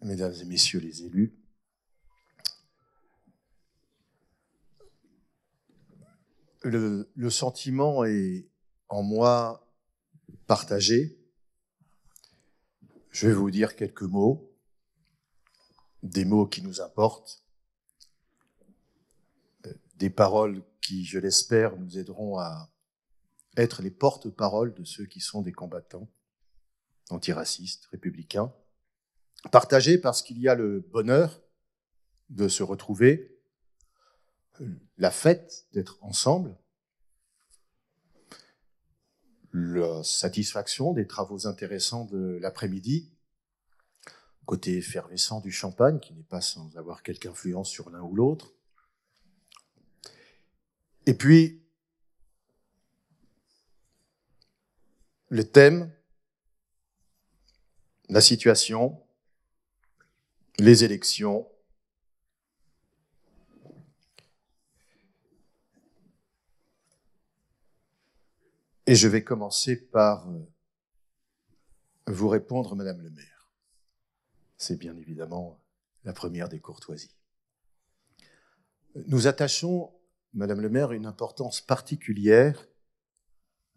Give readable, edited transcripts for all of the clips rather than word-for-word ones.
Mesdames et messieurs les élus, le sentiment est en moi partagé. Je vais vous dire quelques mots, des mots qui nous importent, des paroles qui, je l'espère, nous aideront à être les porte-paroles de ceux qui sont des combattants antiracistes, républicains. Partagés parce qu'il y a le bonheur de se retrouver, la fête d'être ensemble, la satisfaction des travaux intéressants de l'après-midi, côté effervescent du champagne, qui n'est pas sans avoir quelque influence sur l'un ou l'autre. Et puis, le thème, la situation, les élections, et je vais commencer par vous répondre, Madame le maire. C'est bien évidemment la première des courtoisies. Nous attachons, Madame le maire, une importance particulière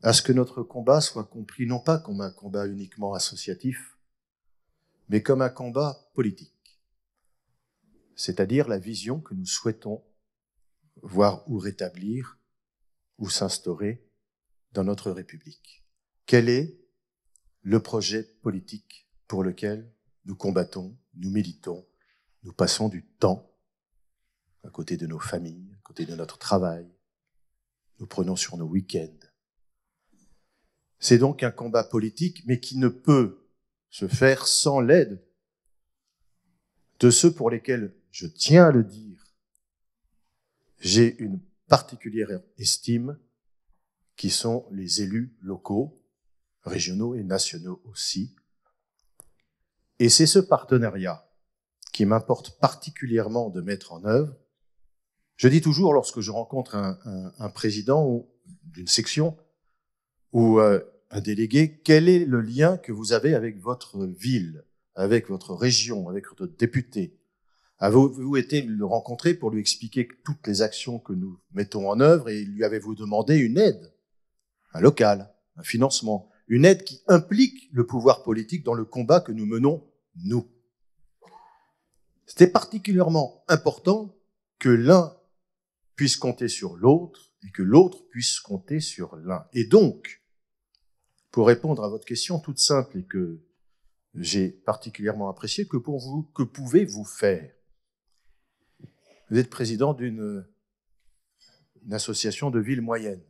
à ce que notre combat soit compris non pas comme un combat uniquement associatif, mais comme un combat politique, c'est-à-dire la vision que nous souhaitons voir ou rétablir ou s'instaurer dans notre République. Quel est le projet politique pour lequel nous combattons, nous militons, nous passons du temps à côté de nos familles, à côté de notre travail, nous prenons sur nos week-ends. C'est donc un combat politique, mais qui ne peut se faire sans l'aide de ceux pour lesquels, je tiens à le dire, j'ai une particulière estime, qui sont les élus locaux, régionaux et nationaux aussi. Et c'est ce partenariat qui m'importe particulièrement de mettre en œuvre. Je dis toujours, lorsque je rencontre un président d'une section ou un délégué, quel est le lien que vous avez avec votre ville, avec votre région, avec votre député? Avez-vous été le rencontrer pour lui expliquer toutes les actions que nous mettons en œuvre et lui avez-vous demandé une aide, un local, un financement, une aide qui implique le pouvoir politique dans le combat que nous menons, nous? C'était particulièrement important que l'un puisse compter sur l'autre et que l'autre puisse compter sur l'un. Et donc, pour répondre à votre question toute simple et que j'ai particulièrement appréciée, que pouvez-vous faire? Vous êtes président d'une association de villes moyennes.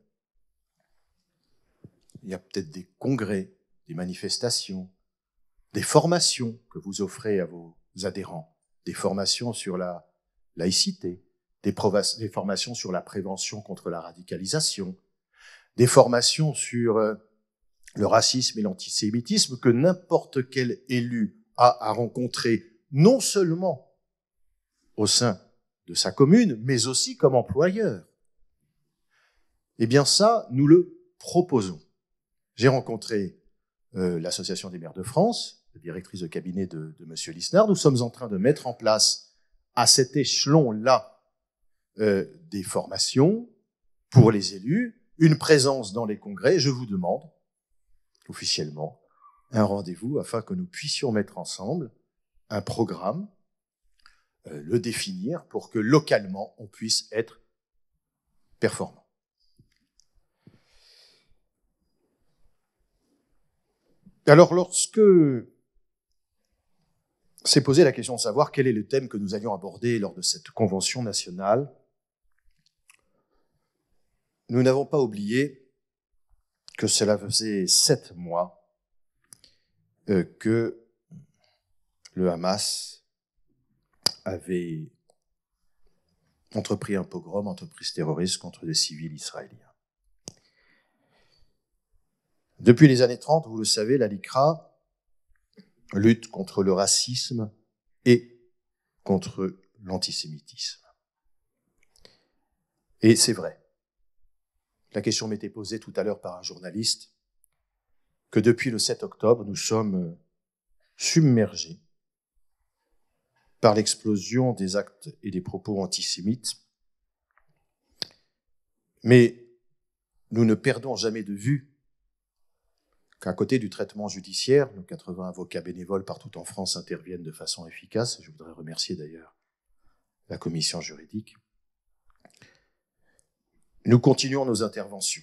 Il y a peut-être des congrès, des manifestations, des formations que vous offrez à vos adhérents, des formations sur la laïcité, des formations sur la prévention contre la radicalisation, des formations sur le racisme et l'antisémitisme que n'importe quel élu a à rencontrer, non seulement au sein de sa commune, mais aussi comme employeur. Eh bien ça, nous le proposons. J'ai rencontré l'Association des maires de France, la directrice de cabinet de M. Lisnard. Nous sommes en train de mettre en place à cet échelon-là des formations pour les élus, une présence dans les congrès. Je vous demande officiellement un rendez-vous afin que nous puissions mettre ensemble un programme, le définir pour que localement on puisse être performant. Alors, lorsque s'est posé la question de savoir quel est le thème que nous allions aborder lors de cette convention nationale, nous n'avons pas oublié que cela faisait 7 mois que le Hamas avait entrepris un pogrom, entreprise terroriste contre des civils israéliens. Depuis les années 30, vous le savez, la LICRA lutte contre le racisme et contre l'antisémitisme. Et c'est vrai. La question m'était posée tout à l'heure par un journaliste que depuis le 7 octobre, nous sommes submergés par l'explosion des actes et des propos antisémites. Mais nous ne perdons jamais de vue qu'à côté du traitement judiciaire, nos 80 avocats bénévoles partout en France interviennent de façon efficace. Je voudrais remercier d'ailleurs la commission juridique. Nous continuons nos interventions.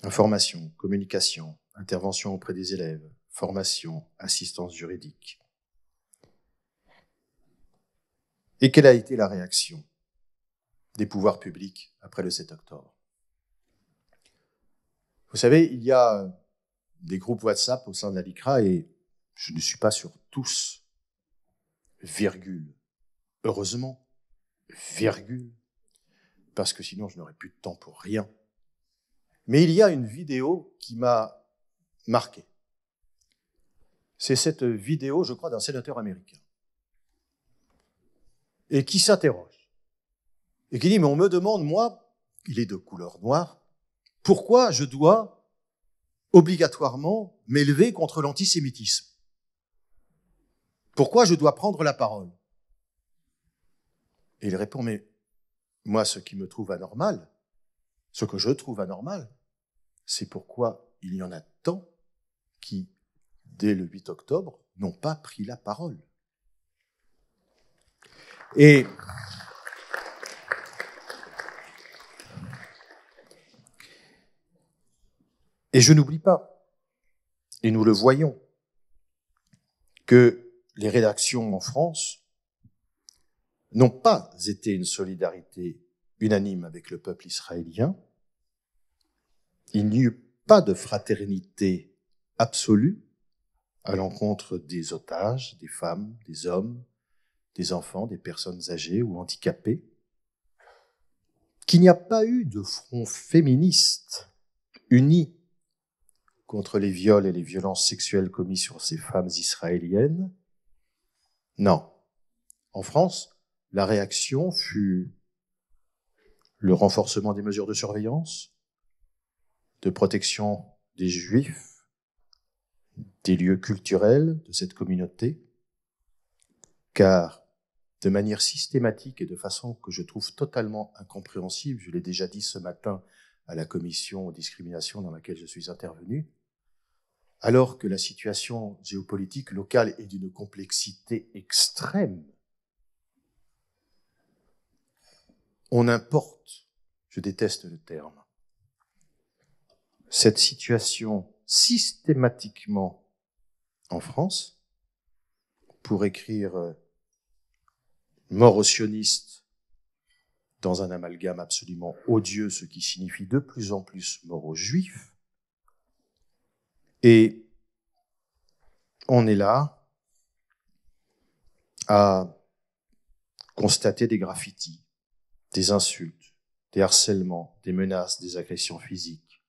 Information, communication, intervention auprès des élèves, formation, assistance juridique. Et quelle a été la réaction des pouvoirs publics après le 7 octobre ? Vous savez, il y a des groupes WhatsApp au sein de la LICRA et je ne suis pas sur tous, virgule, heureusement, virgule, parce que sinon je n'aurais plus de temps pour rien. Mais il y a une vidéo qui m'a marqué. C'est cette vidéo, je crois, d'un sénateur américain et qui s'interroge et qui dit « Mais on me demande, moi, il est de couleur noire, pourquoi je dois obligatoirement m'élever contre l'antisémitisme? Pourquoi je dois prendre la parole ?» Et il répond, mais moi, ce qui me trouve anormal, ce que je trouve anormal, c'est pourquoi il y en a tant qui, dès le 8 octobre, n'ont pas pris la parole. Et je n'oublie pas, et nous le voyons, que les rédactions en France n'ont pas été une solidarité unanime avec le peuple israélien. Il n'y eut pas de fraternité absolue à l'encontre des otages, des femmes, des hommes, des enfants, des personnes âgées ou handicapées. Qu'il n'y a pas eu de front féministe uni contre les viols et les violences sexuelles commis sur ces femmes israéliennes. Non. En France, la réaction fut le renforcement des mesures de surveillance, de protection des Juifs, des lieux culturels de cette communauté, car de manière systématique et de façon que je trouve totalement incompréhensible, je l'ai déjà dit ce matin à la commission aux discriminations dans laquelle je suis intervenu, alors que la situation géopolitique locale est d'une complexité extrême, on importe, je déteste le terme, cette situation systématiquement en France pour écrire mort aux sionistes dans un amalgame absolument odieux, ce qui signifie de plus en plus mort aux juifs. Et on est là à constater des graffitis, des insultes, des harcèlements, des menaces, des agressions physiques.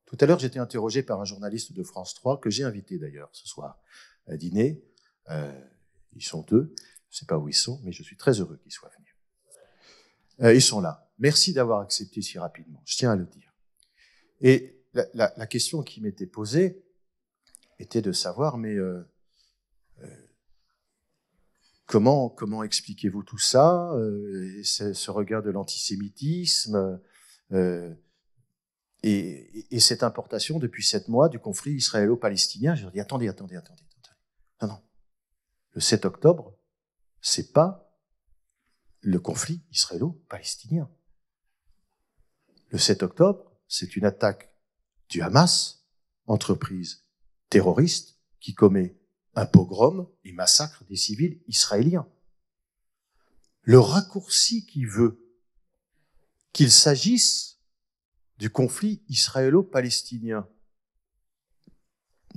Tout à l'heure, j'étais interrogé par un journaliste de France 3, que j'ai invité d'ailleurs ce soir à dîner. Ils sont deux, je ne sais pas où ils sont, mais je suis très heureux qu'ils soient venus. Ils sont là. Merci d'avoir accepté si rapidement, je tiens à le dire. Et la question qui m'était posée était de savoir, mais comment expliquez-vous tout ça, ce regard de l'antisémitisme et cette importation depuis 7 mois du conflit israélo-palestinien? Je leur dis attendez. Non. Le 7 octobre, c'est pas le conflit israélo-palestinien. Le 7 octobre, c'est une attaque du Hamas, entreprise terroriste, qui commet un pogrom et massacre des civils israéliens. Le raccourci qui veut qu'il s'agisse du conflit israélo-palestinien,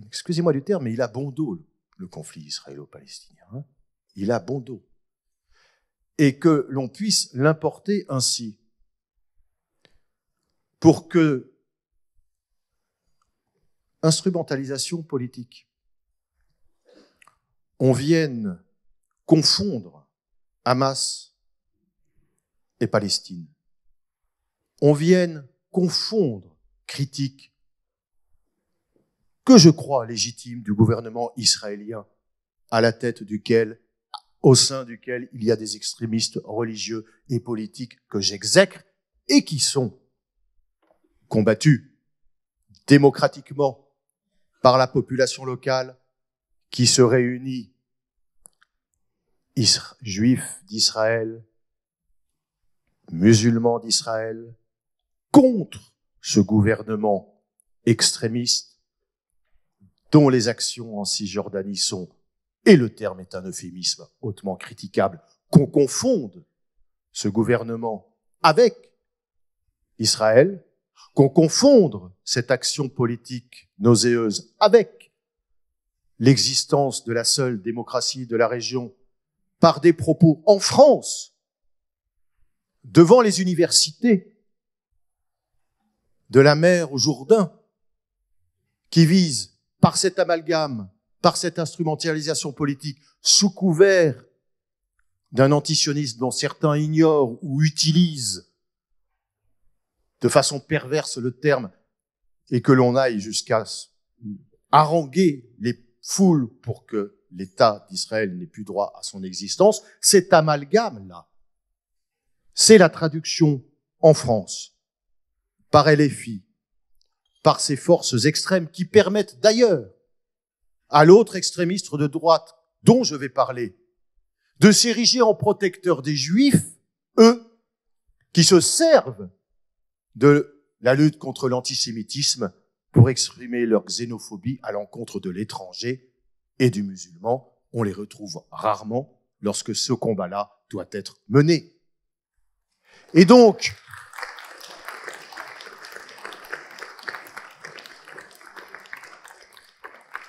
excusez-moi du terme, mais il a bon dos, le conflit israélo-palestinien. Hein, il a bon dos. Et que l'on puisse l'importer ainsi, pour que instrumentalisation politique, on vienne confondre Hamas et Palestine, on vienne confondre critique que je crois légitime du gouvernement israélien à la tête duquel au sein duquel il y a des extrémistes religieux et politiques que j'exècre et qui sont combattus démocratiquement par la population locale qui se réunit, juifs d'Israël, musulmans d'Israël, contre ce gouvernement extrémiste dont les actions en Cisjordanie sont, et le terme est un euphémisme hautement critiquable, qu'on confonde ce gouvernement avec Israël, qu'on confonde cette action politique nauséeuse avec l'existence de la seule démocratie de la région par des propos en France, devant les universités, de la mer au Jourdain, qui visent, par cet amalgame, par cette instrumentalisation politique, sous couvert d'un antisionisme dont certains ignorent ou utilisent de façon perverse le terme, et que l'on aille jusqu'à haranguer les foules pour que l'État d'Israël n'ait plus droit à son existence, cet amalgame-là, c'est la traduction en France, par LFI, par ces forces extrêmes qui permettent d'ailleurs à l'autre extrémiste de droite dont je vais parler de s'ériger en protecteur des Juifs, eux, qui se servent de la lutte contre l'antisémitisme pour exprimer leur xénophobie à l'encontre de l'étranger et du musulman. On les retrouve rarement lorsque ce combat-là doit être mené. Et donc,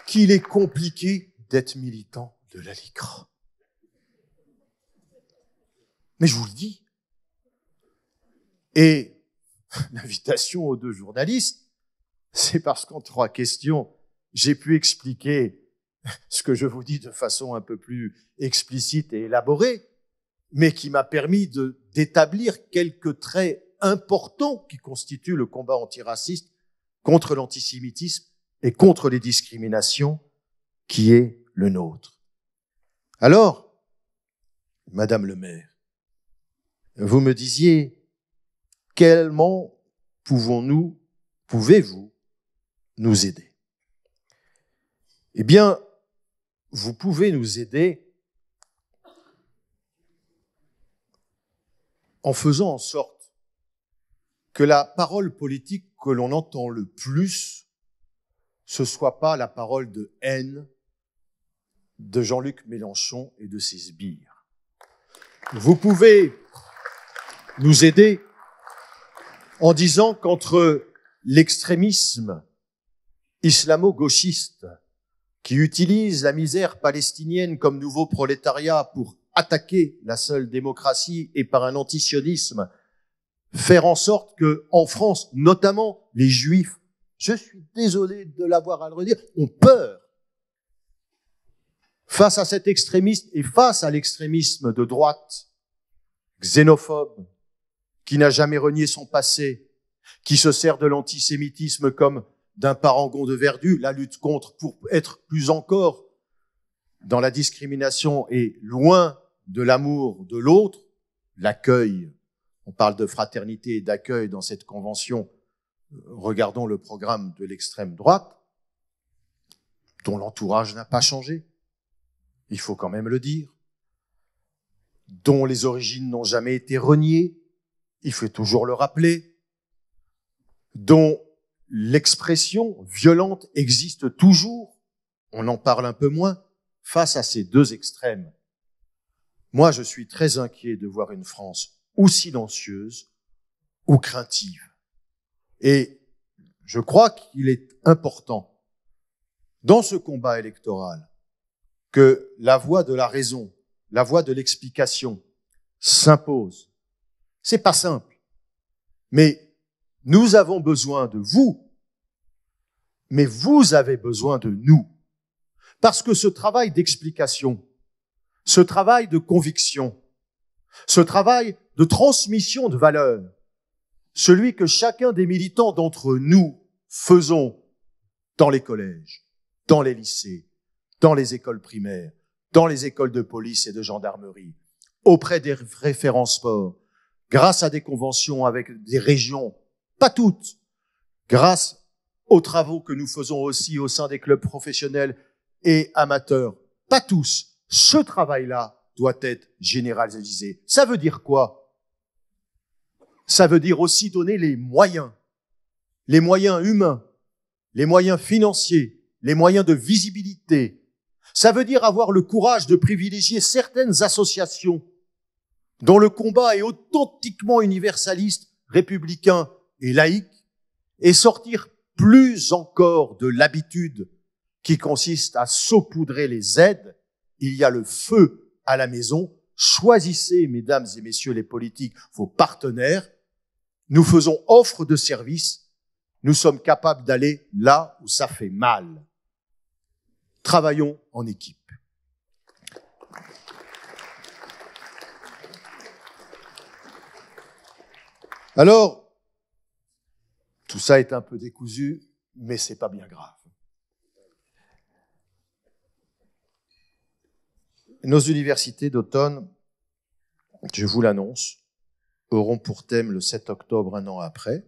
qu'il est compliqué d'être militant de la LICRA. Mais je vous le dis. Et l'invitation aux deux journalistes, c'est parce qu'en 3 questions, j'ai pu expliquer ce que je vous dis de façon un peu plus explicite et élaborée, mais qui m'a permis d'établir quelques traits importants qui constituent le combat antiraciste contre l'antisémitisme et contre les discriminations qui est le nôtre. Alors, Madame le maire, vous me disiez, comment pouvez-vous nous aider? Eh bien, vous pouvez nous aider en faisant en sorte que la parole politique que l'on entend le plus, ce soit pas la parole de haine de Jean-Luc Mélenchon et de ses sbires. Vous pouvez nous aider en disant qu'entre l'extrémisme islamo-gauchiste qui utilise la misère palestinienne comme nouveau prolétariat pour attaquer la seule démocratie et par un antisionisme faire en sorte que, en France, notamment les Juifs, je suis désolé de l'avoir à le redire, ont peur face à cet extrémisme et face à l'extrémisme de droite, xénophobe, qui n'a jamais renié son passé, qui se sert de l'antisémitisme comme d'un parangon de vertu, la lutte contre pour être plus encore dans la discrimination et loin de l'amour de l'autre, l'accueil. On parle de fraternité et d'accueil dans cette convention. Regardons le programme de l'extrême droite, dont l'entourage n'a pas changé. Il faut quand même le dire. Dont les origines n'ont jamais été reniées. Il faut toujours le rappeler. Dont l'expression violente existe toujours. On en parle un peu moins face à ces deux extrêmes. Moi, je suis très inquiet de voir une France ou silencieuse ou craintive. Et je crois qu'il est important, dans ce combat électoral, que la voix de la raison, la voix de l'explication s'impose. C'est pas simple, mais nous avons besoin de vous, mais vous avez besoin de nous. Parce que ce travail d'explication, ce travail de conviction, ce travail de transmission de valeurs, celui que chacun des militants d'entre nous faisons dans les collèges, dans les lycées, dans les écoles primaires, dans les écoles de police et de gendarmerie, auprès des référents sport, grâce à des conventions avec des régions, pas toutes, grâce aux travaux que nous faisons aussi au sein des clubs professionnels et amateurs, pas tous. Ce travail-là doit être généralisé. Ça veut dire quoi? Ça veut dire aussi donner les moyens humains, les moyens financiers, les moyens de visibilité. Ça veut dire avoir le courage de privilégier certaines associations dont le combat est authentiquement universaliste, républicain et laïque, et sortir plus encore de l'habitude qui consiste à saupoudrer les aides. Il y a le feu à la maison. Choisissez, mesdames et messieurs les politiques, vos partenaires. Nous faisons offre de service. Nous sommes capables d'aller là où ça fait mal. Travaillons en équipe. Alors, tout ça est un peu décousu, mais c'est pas bien grave. Nos universités d'automne, je vous l'annonce, auront pour thème le 7 octobre, un an après,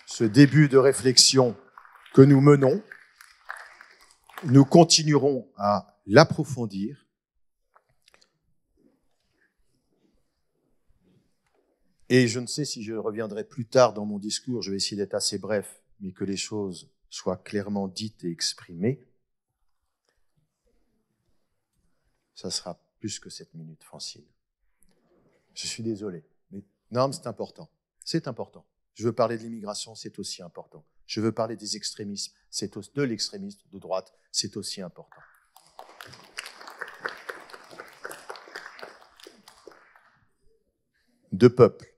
ce début de réflexion que nous menons. Nous continuerons à l'approfondir. Et je ne sais si je reviendrai plus tard dans mon discours, je vais essayer d'être assez bref, mais que les choses soient clairement dites et exprimées. Ça sera plus que 7 minutes, Francine. Je suis désolé. Mais non, mais c'est important. C'est important. Je veux parler de l'immigration, c'est aussi important. Je veux parler des extrémismes, de l'extrémisme de droite, c'est aussi important. Deux peuples,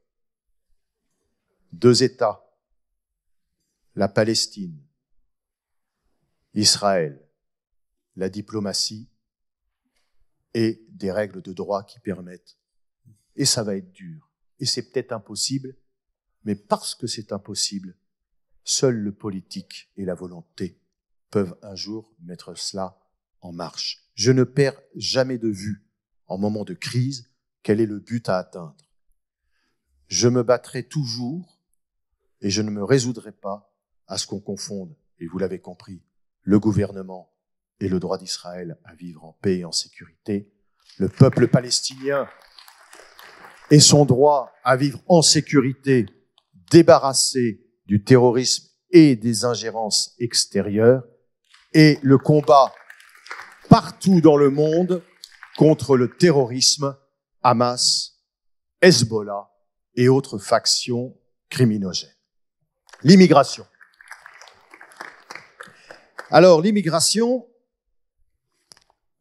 deux États, la Palestine, Israël, la diplomatie et des règles de droit qui permettent. Et ça va être dur. Et c'est peut-être impossible, mais parce que c'est impossible, seul le politique et la volonté peuvent un jour mettre cela en marche. Je ne perds jamais de vue, en moment de crise, quel est le but à atteindre. Je me battrai toujours et je ne me résoudrai pas à ce qu'on confonde, et vous l'avez compris, le gouvernement et le droit d'Israël à vivre en paix et en sécurité, le peuple palestinien et son droit à vivre en sécurité, débarrassé du terrorisme et des ingérences extérieures, et le combat partout dans le monde contre le terrorisme, Hamas, Hezbollah et autres factions criminogènes. L'immigration. Alors, l'immigration,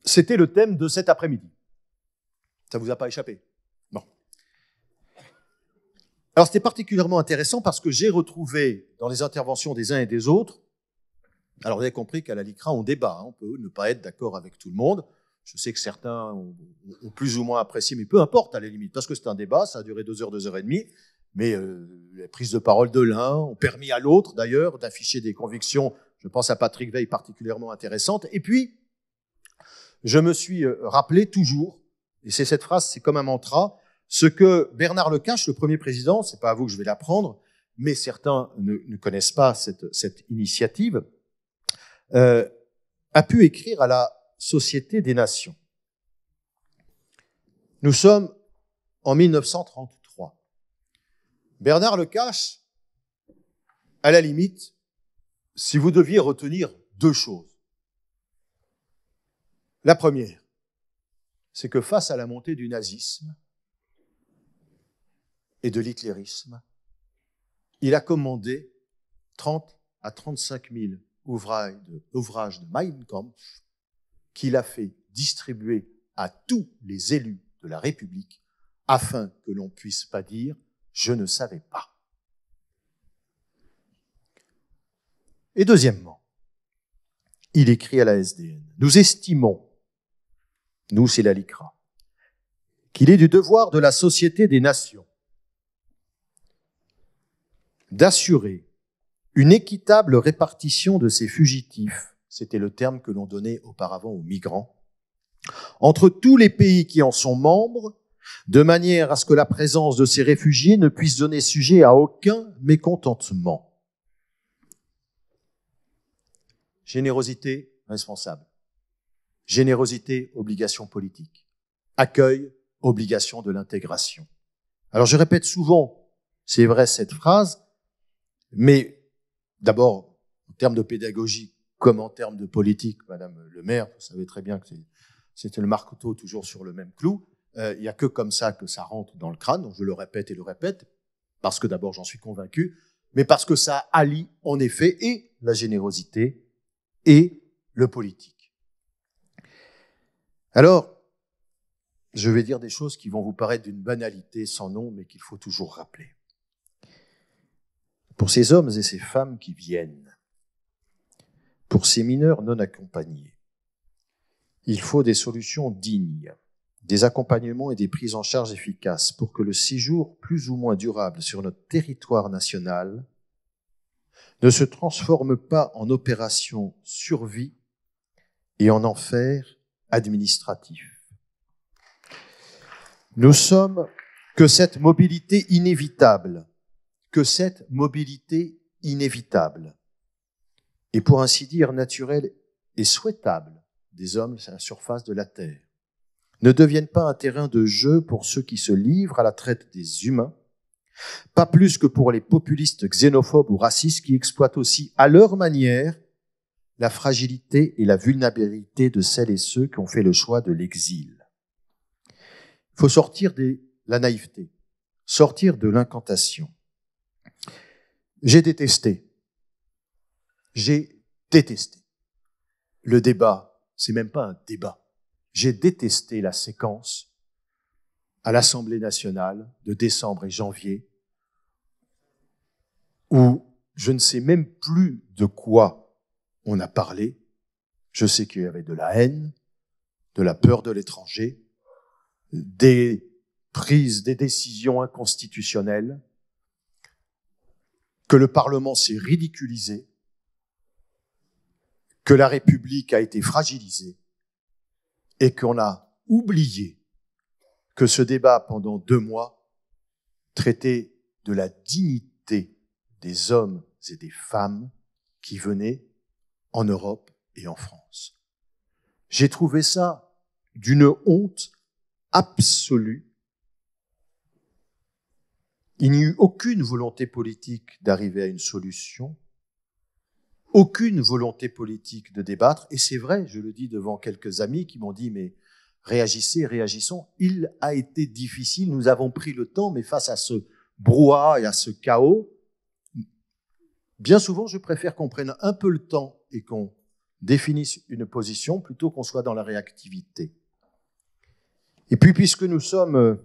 c'était le thème de cet après-midi. Ça vous a pas échappé? Bon. Alors, c'était particulièrement intéressant parce que j'ai retrouvé dans les interventions des uns et des autres, alors vous avez compris qu'à la LICRA, on débat, on peut ne pas être d'accord avec tout le monde. Je sais que certains ont plus ou moins apprécié, mais peu importe à la limite, parce que c'est un débat, ça a duré 2 heures, 2 heures et demie, mais les prises de parole de l'un ont permis à l'autre, d'ailleurs, d'afficher des convictions, je pense à Patrick Veil, particulièrement intéressantes. Et puis, je me suis rappelé toujours, et c'est cette phrase, c'est comme un mantra, ce que Bernard Lecache, le premier président, c'est pas à vous que je vais l'apprendre, mais certains ne connaissent pas cette initiative, a pu écrire à la Société des Nations. Nous sommes en 1933. Bernard Lecache, à la limite, si vous deviez retenir 2 choses. La première, c'est que face à la montée du nazisme et de l'hitlérisme, il a commandé 30 à 35 000 ouvrages de Mein Kampf qu'il a fait distribuer à tous les élus de la République afin que l'on puisse pas dire « je ne savais pas ». Et deuxièmement, il écrit à la SDN « Nous estimons, nous c'est la LICRA, qu'il est du devoir de la Société des Nations d'assurer une équitable répartition de ces fugitifs », c'était le terme que l'on donnait auparavant aux migrants, entre tous les pays qui en sont membres, de manière à ce que la présence de ces réfugiés ne puisse donner sujet à aucun mécontentement. Générosité responsable. Générosité, obligation politique. Accueil, obligation de l'intégration. Alors je répète souvent, c'est vrai cette phrase, mais d'abord, en termes de pédagogie comme en termes de politique, Madame le maire, vous savez très bien que c'était le marteau toujours sur le même clou. Il n'y a que comme ça que ça rentre dans le crâne, donc je le répète et le répète, parce que d'abord j'en suis convaincu, mais parce que ça allie en effet et la générosité et le politique. Alors, je vais dire des choses qui vont vous paraître d'une banalité sans nom, mais qu'il faut toujours rappeler. Pour ces hommes et ces femmes qui viennent, pour ces mineurs non accompagnés, il faut des solutions dignes, des accompagnements et des prises en charge efficaces pour que le séjour plus ou moins durable sur notre territoire national ne se transforme pas en opération survie et en enfer administratif. Nous sommes que cette mobilité inévitable, et pour ainsi dire naturelle et souhaitable des hommes à la surface de la Terre, ne deviennent pas un terrain de jeu pour ceux qui se livrent à la traite des humains, pas plus que pour les populistes xénophobes ou racistes qui exploitent aussi à leur manière la fragilité et la vulnérabilité de celles et ceux qui ont fait le choix de l'exil. Il faut sortir de la naïveté, sortir de l'incantation. J'ai détesté le débat, c'est même pas un débat. J'ai détesté la séquence à l'Assemblée nationale de décembre et janvier où je ne sais même plus de quoi on a parlé. Je sais qu'il y avait de la haine, de la peur de l'étranger, des prises, des décisions inconstitutionnelles, que le Parlement s'est ridiculisé, que la République a été fragilisée et qu'on a oublié que ce débat pendant 2 mois traitait de la dignité des hommes et des femmes qui venaient en Europe et en France. J'ai trouvé ça d'une honte absolue. Il n'y eut aucune volonté politique d'arriver à une solution, aucune volonté politique de débattre, et c'est vrai, je le dis devant quelques amis qui m'ont dit « mais réagissez, réagissons ». Il a été difficile, nous avons pris le temps, mais face à ce brouhaha et à ce chaos, bien souvent je préfère qu'on prenne un peu le temps et qu'on définisse une position plutôt qu'on soit dans la réactivité. Et puis puisque nous sommes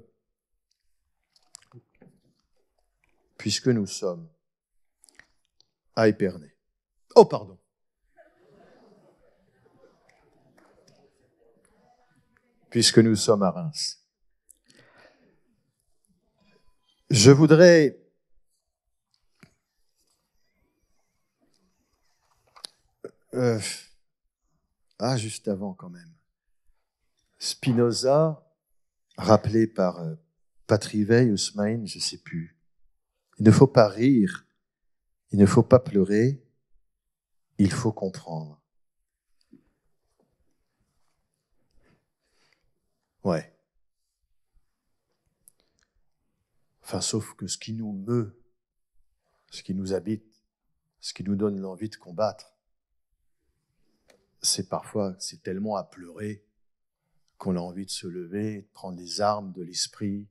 à Épernay. Oh, pardon. Puisque nous sommes à Reims. Je voudrais juste avant quand même. Spinoza, rappelé par Patriveil ou Smaïn, je ne sais plus. Il ne faut pas rire, il ne faut pas pleurer, il faut comprendre. Ouais. Enfin, sauf que ce qui nous meut, ce qui nous habite, ce qui nous donne l'envie de combattre, c'est tellement à pleurer qu'on a envie de se lever, de prendre les armes de l'esprit,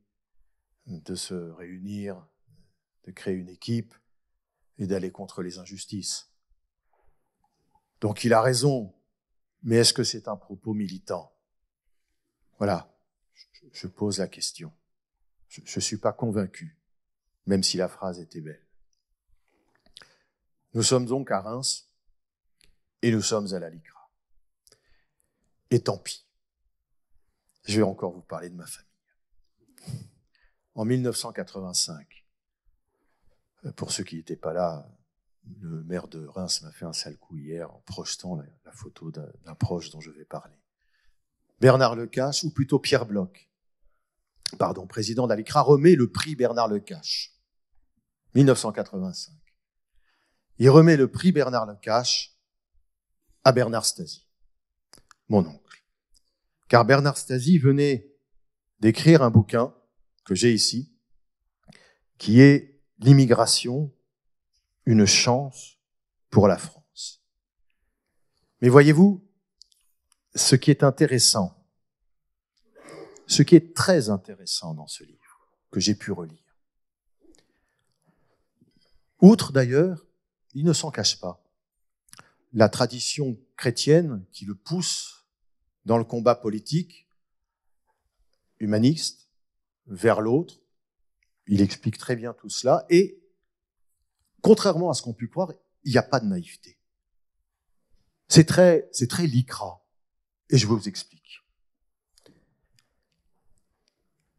de se réunir, de créer une équipe et d'aller contre les injustices. Donc il a raison, mais est-ce que c'est un propos militant? Voilà, je pose la question. Je ne suis pas convaincu, même si la phrase était belle. Nous sommes donc à Reims et nous sommes à la LICRA. Et tant pis, je vais encore vous parler de ma famille. En 1985, pour ceux qui n'étaient pas là, le maire de Reims m'a fait un sale coup hier en projetant la photo d'un proche dont je vais parler. Bernard Lecache, ou plutôt Pierre Bloch, président d'Alicra, remet le prix Bernard Lecache, 1985. Il remet le prix Bernard Lecache à Bernard Stasi, mon oncle. Car Bernard Stasi venait d'écrire un bouquin que j'ai ici, qui est « L'immigration, une chance pour la France ». Mais voyez-vous, ce qui est intéressant, ce qui est très intéressant dans ce livre, que j'ai pu relire, outre d'ailleurs, il ne s'en cache pas, la tradition chrétienne qui le pousse dans le combat politique, humaniste, vers l'autre, il explique très bien tout cela, et contrairement à ce qu'on peut croire, il n'y a pas de naïveté. C'est très Lycra, et je vous explique.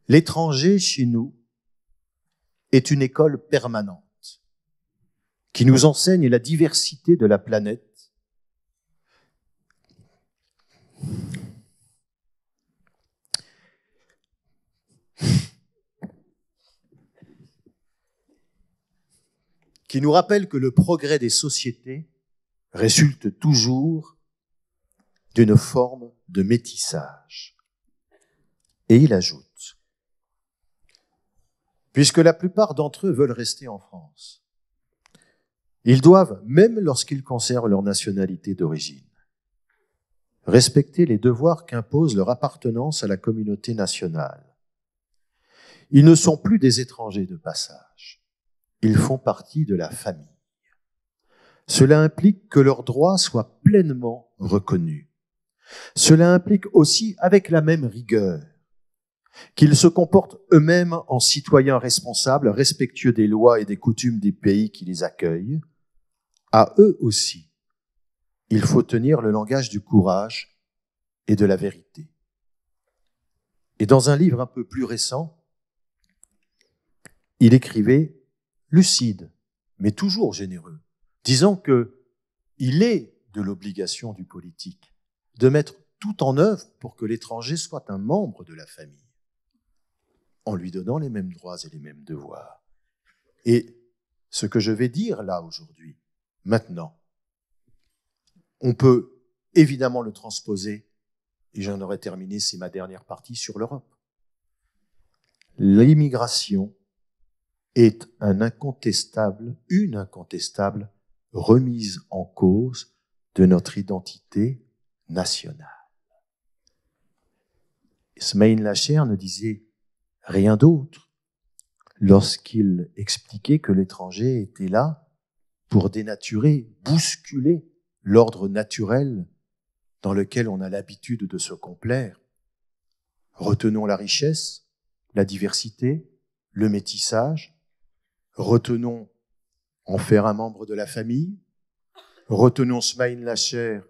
L'étranger chez nous est une école permanente qui nous enseigne la diversité de la planète, qui nous rappelle que le progrès des sociétés résulte toujours d'une forme de métissage. Et il ajoute, puisque la plupart d'entre eux veulent rester en France, ils doivent, même lorsqu'ils conservent leur nationalité d'origine, respecter les devoirs qu'impose leur appartenance à la communauté nationale. Ils ne sont plus des étrangers de passage. Ils font partie de la famille. Cela implique que leurs droits soient pleinement reconnus. Cela implique aussi, avec la même rigueur, qu'ils se comportent eux-mêmes en citoyens responsables, respectueux des lois et des coutumes des pays qui les accueillent. À eux aussi, il faut tenir le langage du courage et de la vérité. Et dans un livre un peu plus récent, il écrivait lucide, mais toujours généreux, disant que il est de l'obligation du politique de mettre tout en œuvre pour que l'étranger soit un membre de la famille, en lui donnant les mêmes droits et les mêmes devoirs. Et ce que je vais dire là aujourd'hui, maintenant, on peut évidemment le transposer, et j'en aurai terminé, c'est ma dernière partie, sur l'Europe. L'immigration est une incontestable remise en cause de notre identité nationale. Smaïn Lacher ne disait rien d'autre lorsqu'il expliquait que l'étranger était là pour dénaturer, bousculer l'ordre naturel dans lequel on a l'habitude de se complaire. Retenons la richesse, la diversité, le métissage. Retenons en faire un membre de la famille. Retenons Smaïn Lacher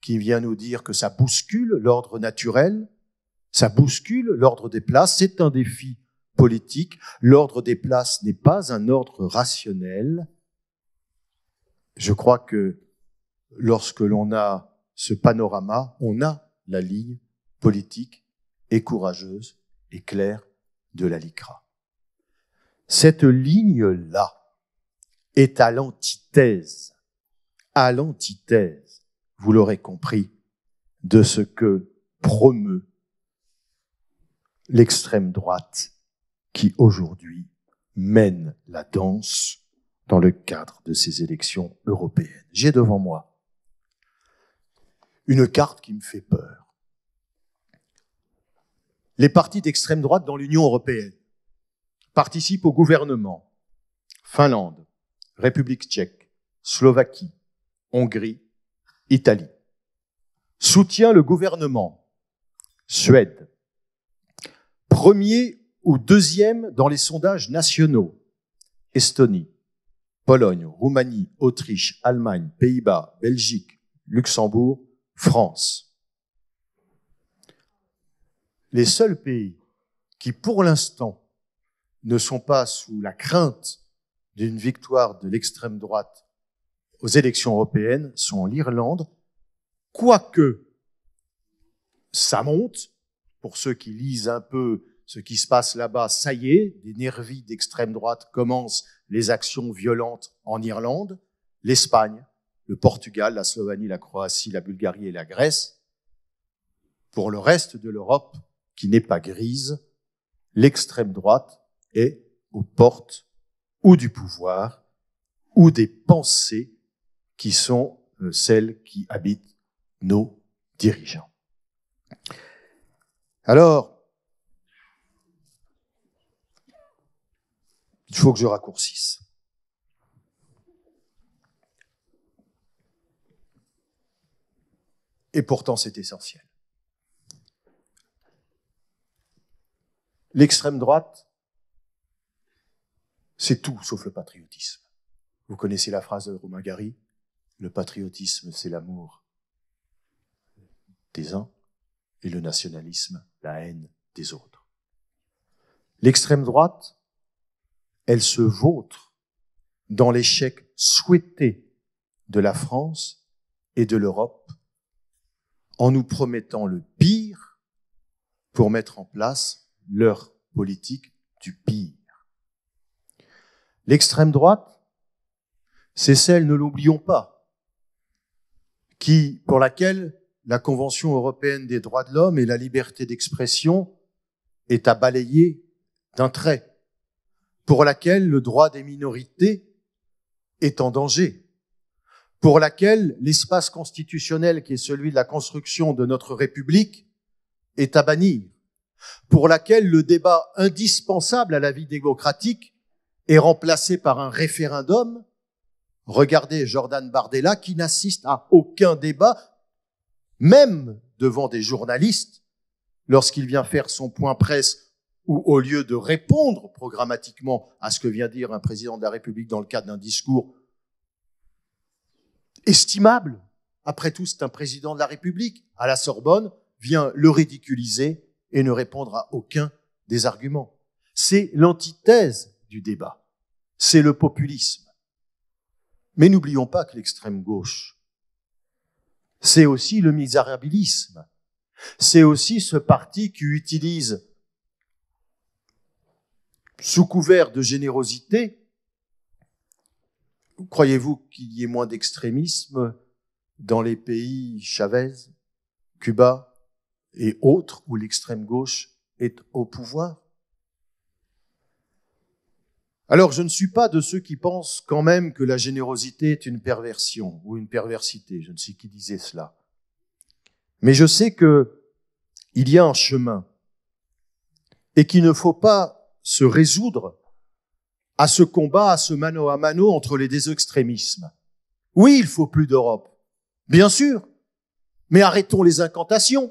qui vient nous dire que ça bouscule l'ordre naturel, ça bouscule l'ordre des places. C'est un défi politique. L'ordre des places n'est pas un ordre rationnel. Je crois que lorsque l'on a ce panorama, on a la ligne politique et courageuse et claire de la LICRA. Cette ligne-là est à l'antithèse, vous l'aurez compris, de ce que promeut l'extrême droite qui aujourd'hui mène la danse dans le cadre de ces élections européennes. J'ai devant moi une carte qui me fait peur. Les partis d'extrême droite dans l'Union européenne participent au gouvernement Finlande, République tchèque, Slovaquie, Hongrie, Italie. Soutient le gouvernement Suède. Premier ou deuxième dans les sondages nationaux, Estonie, Pologne, Roumanie, Autriche, Allemagne, Pays-Bas, Belgique, Luxembourg, France. Les seuls pays qui, pour l'instant, ne sont pas sous la crainte d'une victoire de l'extrême droite aux élections européennes sont l'Irlande, quoique ça monte. Pour ceux qui lisent un peu ce qui se passe là-bas, ça y est, des nervis d'extrême droite commencent les actions violentes en Irlande, l'Espagne, le Portugal, la Slovénie, la Croatie, la Bulgarie et la Grèce. Pour le reste de l'Europe, qui n'est pas grise, l'extrême droite est aux portes ou du pouvoir ou des pensées qui sont celles qui habitent nos dirigeants. Alors, il faut que je raccourcisse. Et pourtant, c'est essentiel. L'extrême droite, c'est tout sauf le patriotisme. Vous connaissez la phrase de Romain Gary, le patriotisme, c'est l'amour des uns et le nationalisme, la haine des autres. L'extrême droite, elle se vautre dans l'échec souhaité de la France et de l'Europe en nous promettant le pire pour mettre en place leur politique du pire. L'extrême droite, c'est celle, ne l'oublions pas, pour laquelle la Convention européenne des droits de l'homme et la liberté d'expression est à balayer d'un trait, pour laquelle le droit des minorités est en danger, pour laquelle l'espace constitutionnel qui est celui de la construction de notre République est à bannir, pour laquelle le débat indispensable à la vie démocratique est remplacé par un référendum. Regardez Jordan Bardella qui n'assiste à aucun débat, même devant des journalistes, lorsqu'il vient faire son point presse où, au lieu de répondre programmatiquement à ce que vient dire un président de la République dans le cadre d'un discours estimable, après tout c'est un président de la République, à la Sorbonne, vient le ridiculiser et ne répondre à aucun des arguments. C'est l'antithèse du débat, c'est le populisme. Mais n'oublions pas que l'extrême gauche, c'est aussi le misérabilisme, c'est aussi ce parti qui utilise, sous couvert de générosité, croyez-vous qu'il y ait moins d'extrémisme dans les pays Chavez, Cuba et autres où l'extrême gauche est au pouvoir? Alors, je ne suis pas de ceux qui pensent quand même que la générosité est une perversion ou une perversité. Je ne sais qui disait cela. Mais je sais que il y a un chemin et qu'il ne faut pas se résoudre à ce combat, à ce mano à mano entre les deux extrémismes. Oui, il faut plus d'Europe, bien sûr, mais arrêtons les incantations.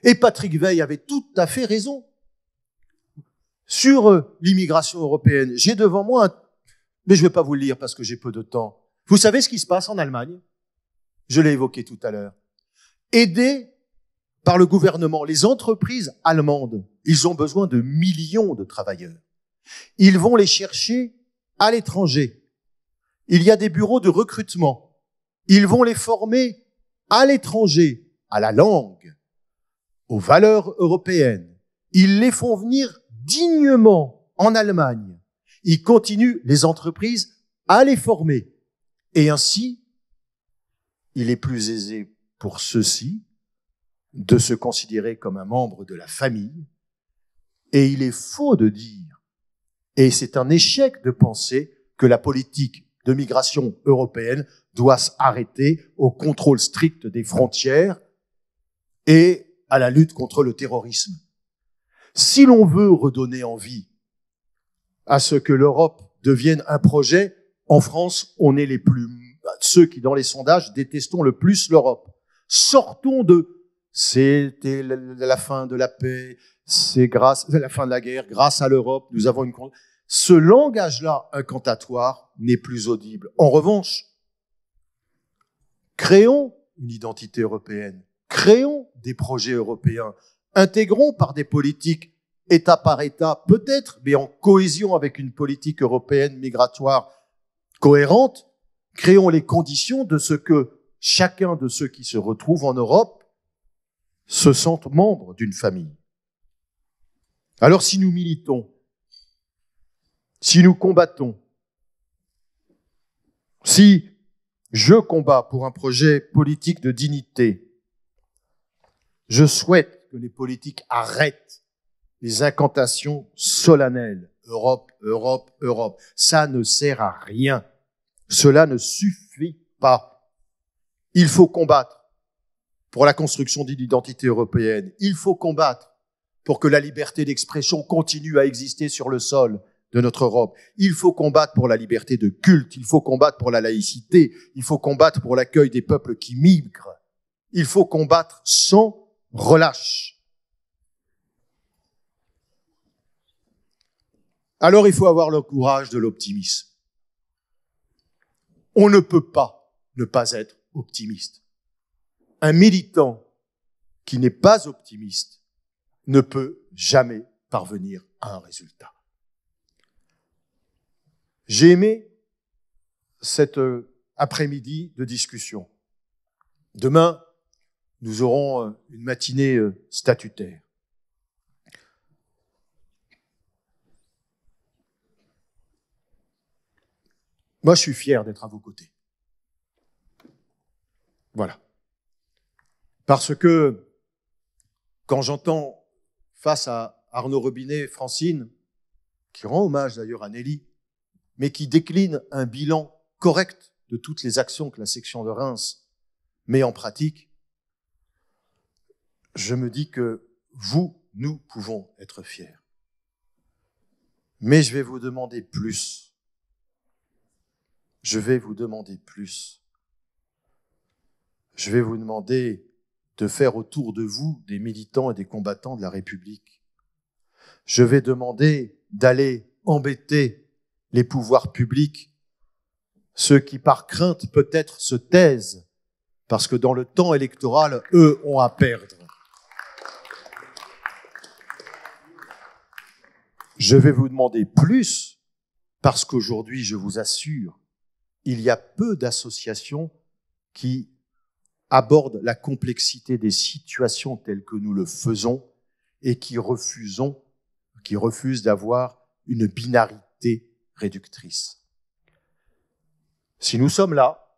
Et Patrick Weil avait tout à fait raison. Sur l'immigration européenne, j'ai devant moi, mais je ne vais pas vous le lire parce que j'ai peu de temps. Vous savez ce qui se passe en Allemagne? Je l'ai évoqué tout à l'heure. Aidés par le gouvernement, les entreprises allemandes, ils ont besoin de millions de travailleurs. Ils vont les chercher à l'étranger. Il y a des bureaux de recrutement. Ils vont les former à l'étranger, à la langue, aux valeurs européennes. Ils les font venir dignement en Allemagne. Ils continuent, les entreprises, à les former. Et ainsi, il est plus aisé pour ceux-ci de se considérer comme un membre de la famille. Et il est faux de dire, et c'est un échec de penser que la politique de migration européenne doit s'arrêter au contrôle strict des frontières et à la lutte contre le terrorisme. Si l'on veut redonner envie à ce que l'Europe devienne un projet, en France, on est ceux qui, dans les sondages, détestons le plus l'Europe. Sortons c'était la fin de la paix, c'est la fin de la guerre, grâce à l'Europe, nous avons ce langage-là incantatoire n'est plus audible. En revanche, créons une identité européenne, créons des projets européens, intégrons par des politiques État par État, peut-être, mais en cohésion avec une politique européenne migratoire cohérente, créons les conditions de ce que chacun de ceux qui se retrouvent en Europe se sentent membres d'une famille. Alors si nous militons, si nous combattons, si je combats pour un projet politique de dignité, je souhaite que les politiques arrêtent les incantations solennelles. Europe, Europe, Europe. Ça ne sert à rien. Cela ne suffit pas. Il faut combattre pour la construction d'une identité européenne. Il faut combattre pour que la liberté d'expression continue à exister sur le sol de notre Europe. Il faut combattre pour la liberté de culte. Il faut combattre pour la laïcité. Il faut combattre pour l'accueil des peuples qui migrent. Il faut combattre sans relâche. Alors il faut avoir le courage de l'optimisme. On ne peut pas ne pas être optimiste. Un militant qui n'est pas optimiste ne peut jamais parvenir à un résultat. J'ai aimé cet après-midi de discussion. Demain, nous aurons une matinée statutaire. Moi, je suis fier d'être à vos côtés. Voilà. Parce que quand j'entends face à Arnaud Robinet et Francine, qui rend hommage d'ailleurs à Nelly, mais qui décline un bilan correct de toutes les actions que la section de Reims met en pratique, je me dis que nous pouvons être fiers. Mais je vais vous demander plus. Je vais vous demander plus. Je vais vous demander de faire autour de vous des militants et des combattants de la République. Je vais demander d'aller embêter les pouvoirs publics, ceux qui par crainte peut-être se taisent, parce que dans le temps électoral, eux ont à perdre. Je vais vous demander plus, parce qu'aujourd'hui, je vous assure, il y a peu d'associations qui abordent la complexité des situations telles que nous le faisons et qui refusent d'avoir une binarité réductrice. Si nous sommes là,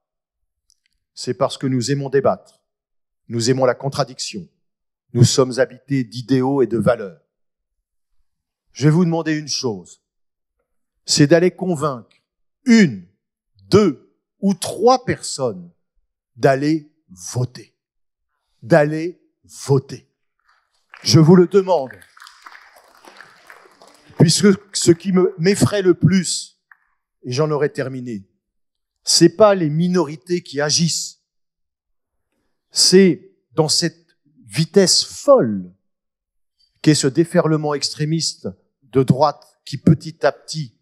c'est parce que nous aimons débattre, nous aimons la contradiction, nous sommes habités d'idéaux et de valeurs. Je vais vous demander une chose, c'est d'aller convaincre 1, 2 ou 3 personnes d'aller voter. D'aller voter. Je vous le demande. Puisque ce qui m'effraie le plus, et j'en aurai terminé, c'est pas les minorités qui agissent. C'est dans cette vitesse folle qu'est ce déferlement extrémiste de droite qui petit à petit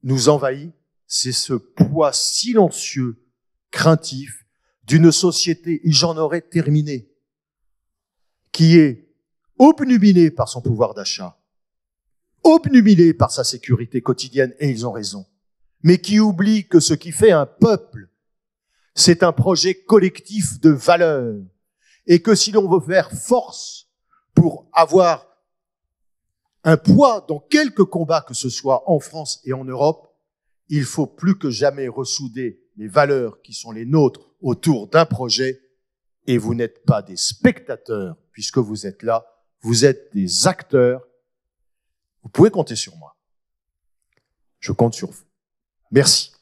nous envahit, c'est ce poids silencieux, craintif, d'une société, et j'en aurais terminé, qui est obnubilée par son pouvoir d'achat, obnubilée par sa sécurité quotidienne, et ils ont raison, mais qui oublie que ce qui fait un peuple, c'est un projet collectif de valeurs, et que si l'on veut faire force pour avoir un poids dans quelque combat que ce soit en France et en Europe, il faut plus que jamais ressouder les valeurs qui sont les nôtres autour d'un projet, et vous n'êtes pas des spectateurs puisque vous êtes là, vous êtes des acteurs. Vous pouvez compter sur moi. Je compte sur vous. Merci.